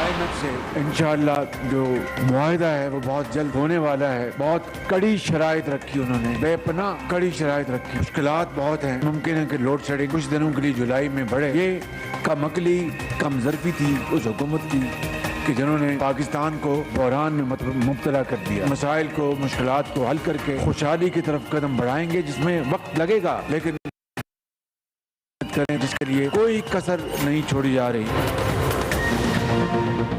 IMF से इंशाअल्लाह जो मुआहिदा है वो बहुत जल्द होने वाला है। बहुत कड़ी शराइत रखी उन्होंने, बेपनाह कड़ी शराइत रखी। मुश्किलात बहुत हैं। मुमकिन है कि लोड शेडिंग कुछ दिनों के लिए जुलाई में बढ़े। ये कम अकली, कम ज़रफ़ी थी उस हुकूमत की कि जिन्होंने पाकिस्तान को बहरान में मुब्तला कर दिया। मसाइल को, मुश्किलात को हल करके खुशहाली की तरफ कदम बढ़ाएंगे, जिसमें वक्त लगेगा, लेकिन करें जिसके लिए कोई कसर नहीं छोड़ी जा रही।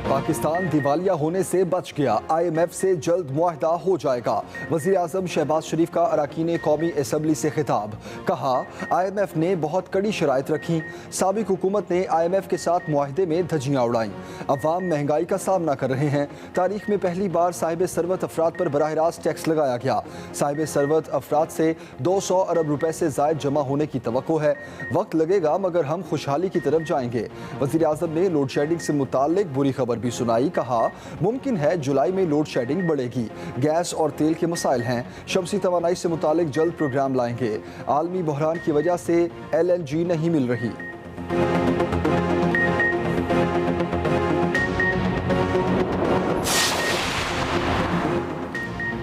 पाकिस्तान दिवालिया होने से बच गया, IMF से जल्द मुआहदा हो जाएगा। वज़ीर आज़म शहबाज शरीफ का अरकान कौमी असम्बली से खिताब। कहा, IMF ने बहुत कड़ी शराइत रखी। साबिक हुकूमत ने IMF के साथ मुआहदे में धज्जियाँ उड़ाईं। अवाम महंगाई का सामना कर रहे हैं। तारीख में पहली बार साहिब सरवत अफराद पर बराह रास्त टैक्स लगाया गया। साहिब सरवत अफराद से 200 अरब रुपए से ज़ायद जमा होने की तवक्को है। वक्त लगेगा मगर हम खुशहाली की तरफ जाएंगे। वज़ीर आज़म ने लोड शेडिंग से मुताल्लिक बुरी खबर भी सुनाई। कहा, मुमकिन है जुलाई में लोड शेडिंग बढ़ेगी। गैस और तेल के मसाइल हैं। शमसी तवानाई से मुतालिक जल्द प्रोग्राम लाएंगे। आलमी बहरान की वजह से LNG नहीं मिल रही।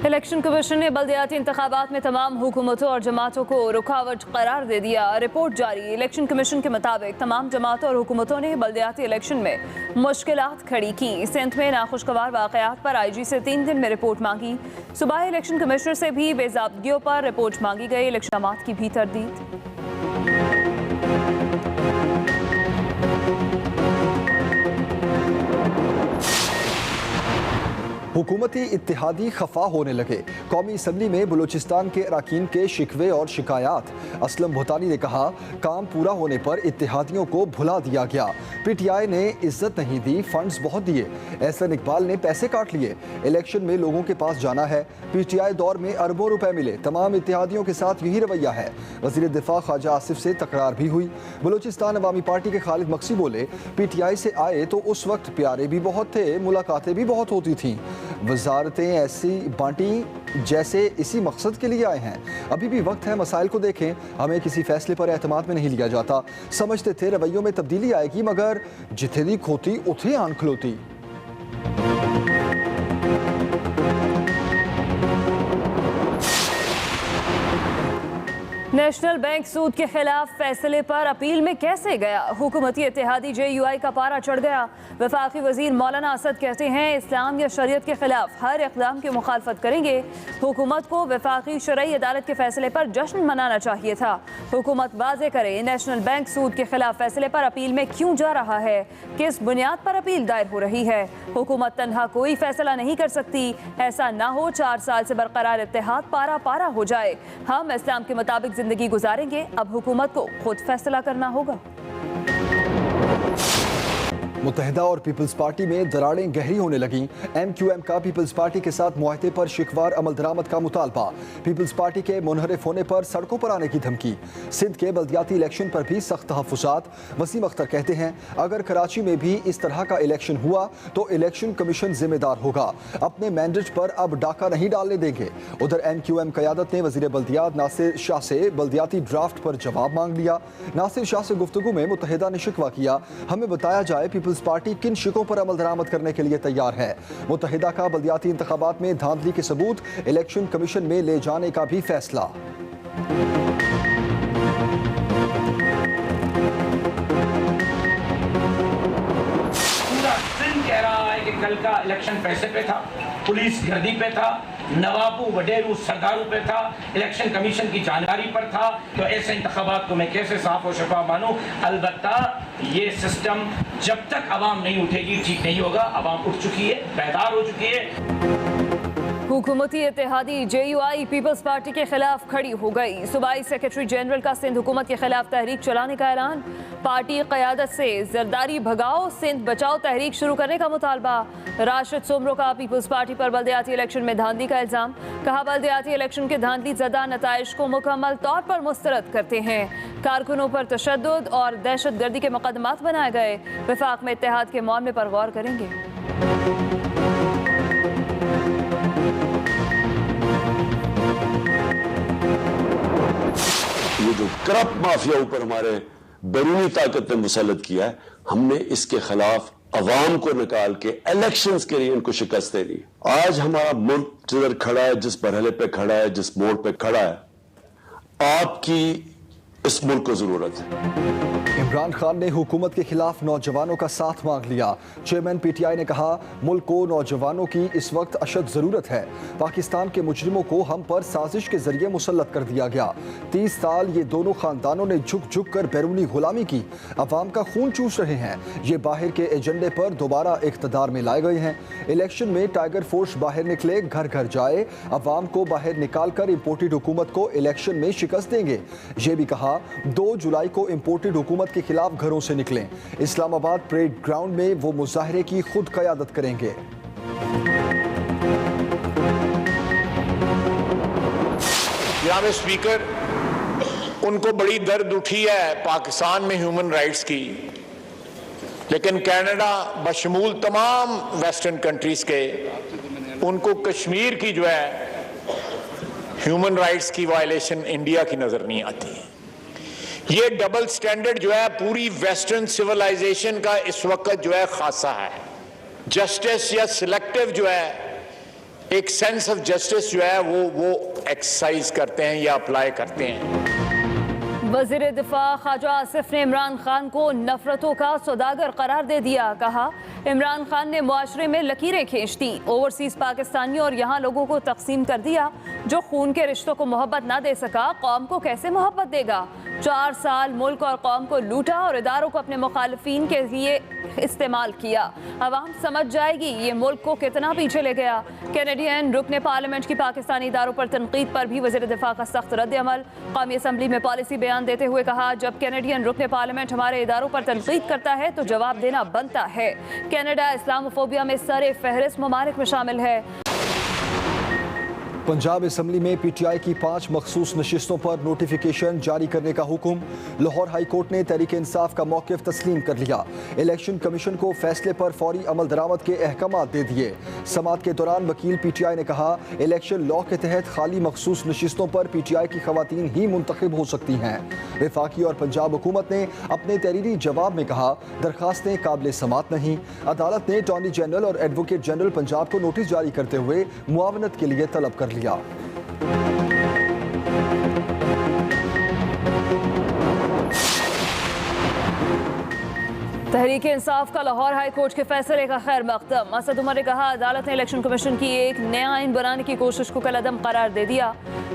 इलेक्शन कमीशन ने बल्दियाती इंतखाबात में तमाम हुकूमतों और जमातों को रुकावट करार दे दिया। रिपोर्ट जारी। इलेक्शन कमीशन के मुताबिक तमाम जमातों और हुकूमतों ने बल्दियाती इलेक्शन में मुश्किलात खड़ी की। सिंध में नाखुशगवार वाक़यात पर IG से 3 दिन में रिपोर्ट मांगी। सूबाई इलेक्शन कमिश्नर से भी बेज़ाब्तगियों पर रिपोर्ट मांगी गई। इलेक्शनात की भी तरदीद। हुकूमती इत्तेहादी खफा होने लगे। कौमी असम्बली में बलूचिस्तान के अरकान के शिकवे और शिकायत। असलम भूटानी ने कहा, काम पूरा होने पर इत्तेहादियों को भुला दिया गया। PTI ने इज्जत नहीं दी, फंड्स बहुत दिए। एहसन इकबाल ने पैसे काट लिए। इलेक्शन में लोगों के पास जाना है। PTI दौर में अरबों रुपए मिले। तमाम इत्तेहादियों के साथ यही रवैया है। वज़ीर दिफा ख्वाजा आसिफ से तकरार भी हुई। बलूचिस्तान अवामी पार्टी के खालिद मक्सी बोले, PTI से आए तो उस वक्त प्यारे भी बहुत थे, मुलाकातें भी बहुत होती थीं। वजारतें ऐसी बांटी जैसे इसी मकसद के लिए आए हैं। अभी भी वक्त है, मसाइल को देखें। हमें किसी फैसले पर एतमाद में नहीं लिया जाता। समझते थे रवैयों में तब्दीली आएगी, मगर जिथे दी खोती उथे आन खलोती। नेशनल बैंक सूद के खिलाफ फैसले पर अपील में कैसे गया? हुकूमती इत्तेहादी JUI का पारा चढ़ गया। वफाकी वजीर मौलाना असद कहते हैं, इस्लाम या शरीयत के खिलाफ हर इक़दाम की मुखालफत करेंगे। हुकूमत को वफाकी शरई अदालत के फैसले पर जश्न मनाना चाहिए था। हुकूमत वाज़े करे, नेशनल बैंक सूद के खिलाफ फैसले पर अपील में क्यों जा रहा है? किस बुनियाद पर अपील दायर हो रही है? हुकूमत तन्हा कोई फैसला नहीं कर सकती। ऐसा ना हो 4 साल से बरकरार इत्तेहाद पारा पारा हो जाए। हम इस्लाम के मुताबिक जिंदगी गुजारेंगे। अब हुकूमत को खुद फैसला करना होगा। मुत्तहिदा और पीपल्स पार्टी में दरारें गहरी होने लगीं। MQM का पीपल्स पार्टी के साथ मुआहदे पर शिकवार अमल दरामद का मुतालबा। पीपल्स पार्टी के मुनहरिफ होने पर सड़कों पर आने की धमकी। सिंध के बल्दियाती इलेक्शन पर भी सख्त तहफ़्फ़ुज़ात। वसीम अख्तर कहते हैं, अगर कराची में भी इस तरह का इलेक्शन हुआ तो इलेक्शन कमीशन जिम्मेदार होगा। अपने मैंडेट पर अब डाका नहीं डालने देंगे। उधर MQM क़यादत ने वज़ीर बल्दियात नासिर शाह से बल्दियाती ड्राफ्ट पर जवाब मांग लिया। नासिर शाह से गुफ्तगू में मुत्तहिदा ने शिकवा किया, हमें बताया जाए पीपल्स पार्टी किन शिकों पर अमल दरामद करने के लिए तैयार है। मुत्तहिदा का बल्दियाती इंतखाबात में धांधली के सबूत इलेक्शन कमीशन में ले जाने का भी फैसला। पूरा सिंध कह रहा है कि कल का इलेक्शन पैसे पे था, पुलिस गर्दी पे था, नवाबू वडेरू सरदारों पे था, इलेक्शन कमीशन की जानकारी पर था। तो ऐसे इंतखाबात को मैं कैसे साफ और शफाफ मानूं? अलबत्ता ये सिस्टम जब तक आवाम नहीं उठेगी ठीक नहीं होगा। आवाम उठ चुकी है, बेदार हो चुकी है। हुकूमती इत्तेहादी JUI पीपल्स पार्टी के खिलाफ खड़ी हो गई। सूबाई सेक्रेटरी जनरल का सिंध हुकूमत के खिलाफ तहरीक चलाने का ऐलान। पार्टी क़यादत से जरदारी भगाओ सिंध बचाओ तहरीक शुरू करने का मुतालबा। राशिद सुमरो का पीपल्स पार्टी पर बल्दियाती इलेक्शन में धांधली का इल्ज़ाम। कहा, बल्दियाती इलेक्शन के धांधली ज़दा नताइज को मुकम्मल तौर पर मुस्तरद करते हैं। कारकुनों पर तशद्दुद और दहशत गर्दी के मुकदमात बनाए गए। वफाक में इत्तेहाद के मामले पर गौर करेंगे। ये जो करप्ट माफिया ऊपर हमारे बैरूनी ताकत ने मुसल्लत किया है, हमने इसके खिलाफ अवाम को निकाल के इलेक्शंस के लिए इनको शिकस्त दे दी। आज हमारा मुल्क जिधर खड़ा है, जिस बरहले पे खड़ा है, जिस मोड़ पे खड़ा है, आपकी इस मुल्क को जरूरत है। इमरान खान ने हुकूमत के खिलाफ नौजवानों का साथ मांग लिया। चेयरमैन पीटीआई ने कहा, मुल्क को नौजवानों की इस वक्त अशद जरूरत है। पाकिस्तान के मुजरिमों को हम पर साजिश के जरिए मुसल्लत कर दिया गया। 30 साल ये दोनों खानदानों ने झुक झुक कर बैरूनी गुलामी की, अवाम का खून चूस रहे हैं। ये बाहर के एजेंडे पर दोबारा इख्तिदार में लाए गए हैं। इलेक्शन में टाइगर फोर्स बाहर निकले, घर घर जाए, अवाम को बाहर निकाल कर इम्पोर्टेड हुकूमत को इलेक्शन में शिकस्त देंगे। ये भी कहा 2 जुलाई को इम्पोर्टेड हुकूमत के खिलाफ घरों से निकलें। इस्लामाबाद परेड ग्राउंड में वो मुजाहरे की खुद क़यादत करेंगे। जनाब स्पीकर, उनको बड़ी दर्द उठी है पाकिस्तान में ह्यूमन राइट्स की, लेकिन कनाडा बशमूल तमाम वेस्टर्न कंट्रीज के उनको कश्मीर की जो है ह्यूमन राइट्स की वायलेशन इंडिया की नजर नहीं आती। ये डबल स्टैंडर्ड जो है पूरी वेस्टर्न सिविलाइजेशन का इस वक्त जो है खासा है। जस्टिस या सिलेक्टिव जो है एक सेंस ऑफ जस्टिस जो है वो एक्सरसाइज करते हैं या अप्लाई करते हैं। वज़ीर दिफा ख्वाजा आसिफ ने इमरान खान को नफरतों का सौदागर करार दे दिया। कहा, इमरान खान ने मुआशरे में लकीरें खींच दी, ओवरसीज पाकिस्तानियों और यहाँ लोगों को तकसीम कर दिया। जो खून के रिश्तों को मोहब्बत ना दे सका, कौम को कैसे मोहब्बत देगा। 4 साल मुल्क और कौम को लूटा और इदारों को अपने मुखालिफिन के लिए इस्तेमाल किया। अवाम समझ जाएगी ये मुल्क को कितना पीछे ले गया। कैनेडियन रुकने पार्लियामेंट की पाकिस्तानी इदारों पर तनकीद पर भी वज़ीर दिफा का सख्त रद्द अमल। कौमी असम्बली में पॉलिसी बयान देते हुए कहा, जब कैनेडियन रुकने पार्लियामेंट हमारे इदारों पर तनकीद करता है तो जवाब देना बनता है। कनाडा इस्लामोफोबिया में सरे फहरिस्त ममालिक में शामिल है। पंजाब असम्बली में पीटीआई की 5 मखसूस नशिस्तों पर नोटिफिकेशन जारी करने का हुक्म। लाहौर हाई कोर्ट ने तहरीक इंसाफ का मौक़िफ़ तस्लीम कर लिया। इलेक्शन कमीशन को फैसले पर फौरी अमल दरामद के अहकाम दे दिए। समाअत के दौरान वकील पीटीआई ने कहा, इलेक्शन लॉ के तहत खाली मखसूस नशिस्तों पर पीटीआई की खवातीन ही मुंतखब हो सकती हैं। वफाकी और पंजाब हुकूमत ने अपने तहरीरी जवाब में कहा, दरखास्तें काबिल समाअत नहीं। अदालत ने अटॉर्नी जनरल और एडवोकेट जनरल पंजाब को नोटिस जारी करते हुए मुआवनत के लिए तलब कर लिया। तहरीक इंसाफ का लाहौर हाई कोर्ट के फैसले का खैर मकदम। असद उमर ने कहा, अदालत ने इलेक्शन कमीशन की एक नया आइन बनाने की कोशिश को कलअदम करार दे दिया।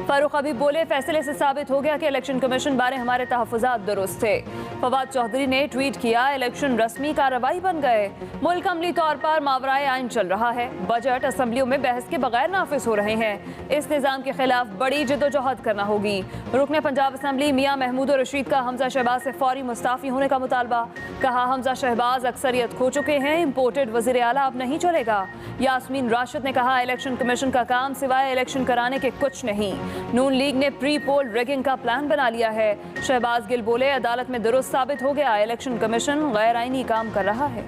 फारूक हबीब बोले, फैसले से साबित हो गया कि इलेक्शन कमीशन बारे हमारे तहफ़्फ़ुज़ात दुरुस्त थे। फवाद चौधरी ने ट्वीट किया, इलेक्शन रस्मी कार्रवाई बन गए। मुल्क अमली तौर पर मावराए आइन चल रहा है। बजट असम्बलियों में बहस के बगैर नाफिज हो रहे हैं। इस निज़ाम के खिलाफ बड़ी जिद्दोजहद करना होगी। रुकने पंजाब असम्बली मियाँ महमूद रशीद का हमजा शहबाज से फौरी मुस्ताफ़ी होने का मुतालबा। कहा, हमजा शहबाज अक्सरियत खो चुके हैं, इम्पोर्टेड वज़ीर आला अब नहीं चलेगा। यास्मीन राशिद ने कहा, इलेक्शन कमीशन का काम सिवाय इलेक्शन कराने के कुछ नहीं। नून लीग ने प्री पोल रिगिंग का प्लान बना लिया है। शहबाज गिल बोले, अदालत में दुरुस्त साबित हो गया, इलेक्शन कमीशन गैर आईनी काम कर रहा है।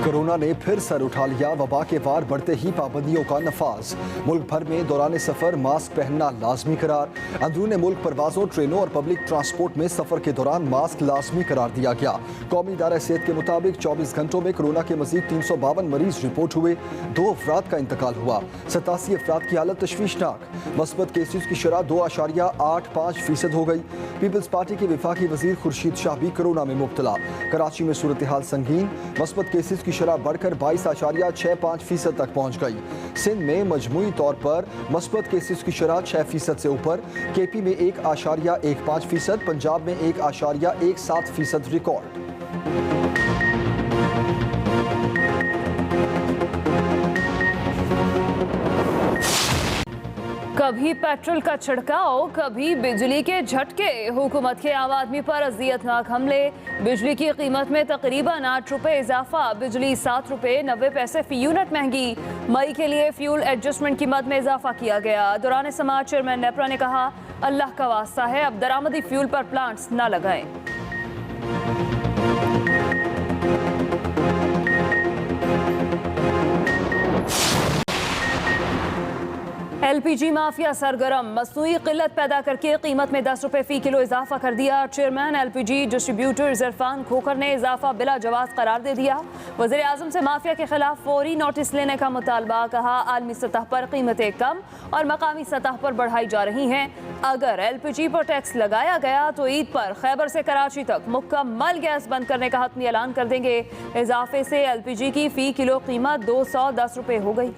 कोरोना ने फिर सर उठा लिया। वबा के वार बढ़ते ही पाबंदियों का नफाज। मुल्क भर में दौरान सफर मास्क पहनना लाजमी करार। अंदरून मुल्क परवाजों, ट्रेनों और पब्लिक ट्रांसपोर्ट में सफर के दौरान मास्क लाजमी करार दिया गया। कौमी इदारा सेहत के मुताबिक 24 घंटों में कोरोना के मजीद 352 मरीज रिपोर्ट हुए। 2 अफराद का इंतकाल हुआ। 87 अफराद की हालत तशवीशनाक। मस्बत केसेस की शरह 2.85% हो गई। पीपल्स पार्टी के वफाकी वजीर खुर्शीद शाह भी कोरोना में मुब्तला। कराची में सूरत हाल संगीन। मस्बत केसेस की शरह बढ़कर 22.65% तक पहुंच गई। सिंध में मजमूई तौर पर मस्बत केसेस की शरह 6% से ऊपर। केपी में 1.15%, पंजाब में 1.17% रिकॉर्ड। कभी पेट्रोल का छिड़काव, कभी बिजली के झटके। हुकूमत के आम आदमी पर अजियतनाक हमले। बिजली की कीमत में तकरीबन 8 रुपए इजाफा। बिजली 7 रुपए 90 पैसे फी यूनिट महंगी। मई के लिए फ्यूल एडजस्टमेंट कीमत में इजाफा किया गया। दौरान समाअत चेयरमैन नेपरा ने कहा, अल्लाह का वास्ता है, अब दरामदी फ्यूल पर प्लांट्स न लगाएं। LPG माफिया सरगर्म, मसनूई किल्लत पैदा करके कीमत में 10 रुपए फी किलो इजाफा कर दिया। Chairman LPG distributors Irfan Khokhar ने इजाफा बिला जवाज करार दे दिया। वज़ीर आज़म से माफिया के खिलाफ फौरी नोटिस लेने का मुतालबा। कहा आलमी सतह पर कीमतें कम और मकामी सतह पर बढ़ाई जा रही हैं। अगर LPG पर टैक्स लगाया गया तो ईद पर खैबर से कराची तक मुकम्मल गैस बंद करने का हतमी ऐलान कर देंगे। इजाफे से LPG की फी किलो कीमत 210 रुपए हो गई।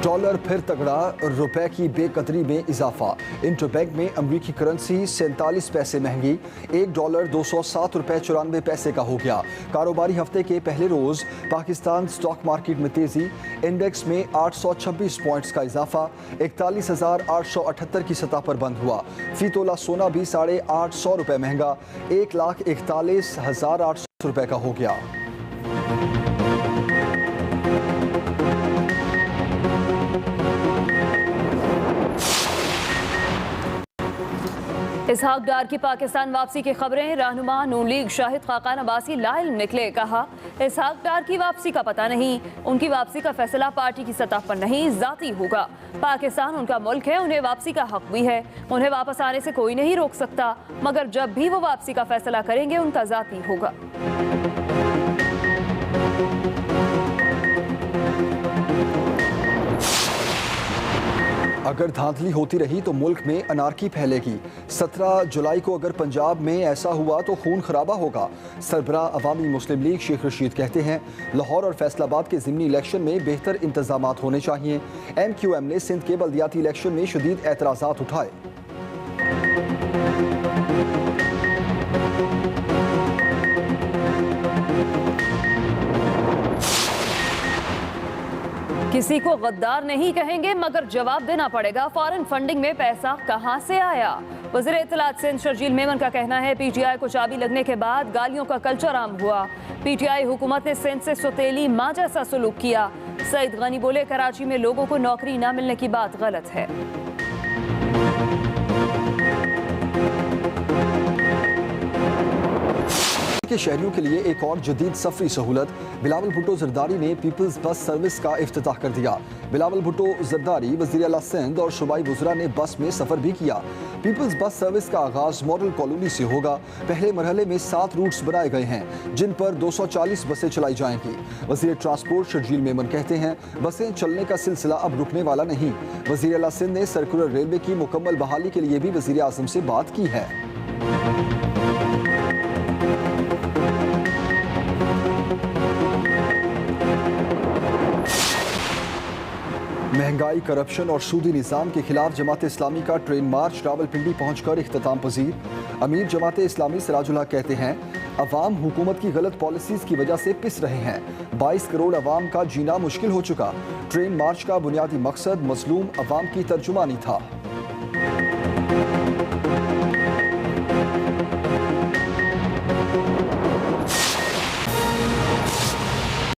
डॉलर फिर तगड़ा, रुपए की बेकदरी में इजाफा। इंटरबैंक में अमरीकी करेंसी 47 पैसे महंगी, $1 207 रुपए 94 पैसे का हो गया। कारोबारी हफ्ते के पहले रोज पाकिस्तान स्टॉक मार्केट में तेजी, इंडेक्स में 826 पॉइंट्स का इजाफा, 41,878 की सतह पर बंद हुआ। फी तोला सोना भी 850 रुपए महंगा, 1,41,800 रुपए का हो गया। इसहाक डार की पाकिस्तान वापसी की खबरें। रहनुमा नून लीग शाहिद खाकान अब्बासी लाइल निकले। कहा इसहाक डार की वापसी का पता नहीं, उनकी वापसी का फैसला पार्टी की सतह पर नहीं जाती होगा। पाकिस्तान उनका मुल्क है, उन्हें वापसी का हक भी है, उन्हें वापस आने से कोई नहीं रोक सकता, मगर जब भी वो वापसी का फैसला करेंगे उनका जाती होगा। अगर धांधली होती रही तो मुल्क में अनारकी फैलेगी। 17 जुलाई को अगर पंजाब में ऐसा हुआ तो खून खराबा होगा। सरबराह अवामी मुस्लिम लीग शेख रशीद कहते हैं लाहौर और फैसलाबाद के ज़िमनी इलेक्शन में बेहतर इंतजामात होने चाहिए। MQM ने सिंध के बल्दियाती इलेक्शन में शदीद एतराज़ात उठाए। किसी को गद्दार नहीं कहेंगे मगर जवाब देना पड़ेगा। फॉरेन फंडिंग में पैसा कहां से आया? वज़ीर इत्तलात सिंध शर्जील मेमन का कहना है PTI को चाबी लगने के बाद गालियों का कल्चर आम हुआ। PTI हुकूमत ने सिंध से सौतेली मां जैसा सलूक किया। सईद गनी बोले कराची में लोगों को नौकरी न मिलने की बात गलत है। के शहरियों के लिए एक और जदीद सफरी सहूलत। बिलावल भुट्टो जरदारी ने पीपल्स बस सर्विस का इफ्तिताह कर दिया। बिलावल भुट्टो जरदारी वज़ीर आला सिंध और सूबाई वज़रा ने बस में सफ़र भी किया। पीपल्स बस सर्विस का आगाज़ मॉडल कॉलोनी से होगा। पहले मरहले में 7 रूट्स बनाए गए हैं जिन पर 240 बसें चलाई जाएंगी। वज़ीर ट्रांसपोर्ट शर्जील मेमन कहते हैं बसें चलने का सिलसिला अब रुकने वाला नहीं। वज़ीर आला सिंध ने सर्कुलर रेलवे की मुकम्मल बहाली के लिए भी वज़ीर आज़म से बात की है। महंगाई, करप्शन और सूदी निज़ाम के खिलाफ जमात इस्लामी का ट्रेन मार्च रावलपिंडी पहुंचकर इख्तिताम पजीर। अमीर जमात इस्लामी सिराजुल हक कहते हैं अवाम हुकूमत की गलत पॉलिसीज़ की वजह से पिस रहे हैं। 22 करोड़ अवाम का जीना मुश्किल हो चुका। ट्रेन मार्च का बुनियादी मकसद मजलूम अवाम की तर्जुमानी था।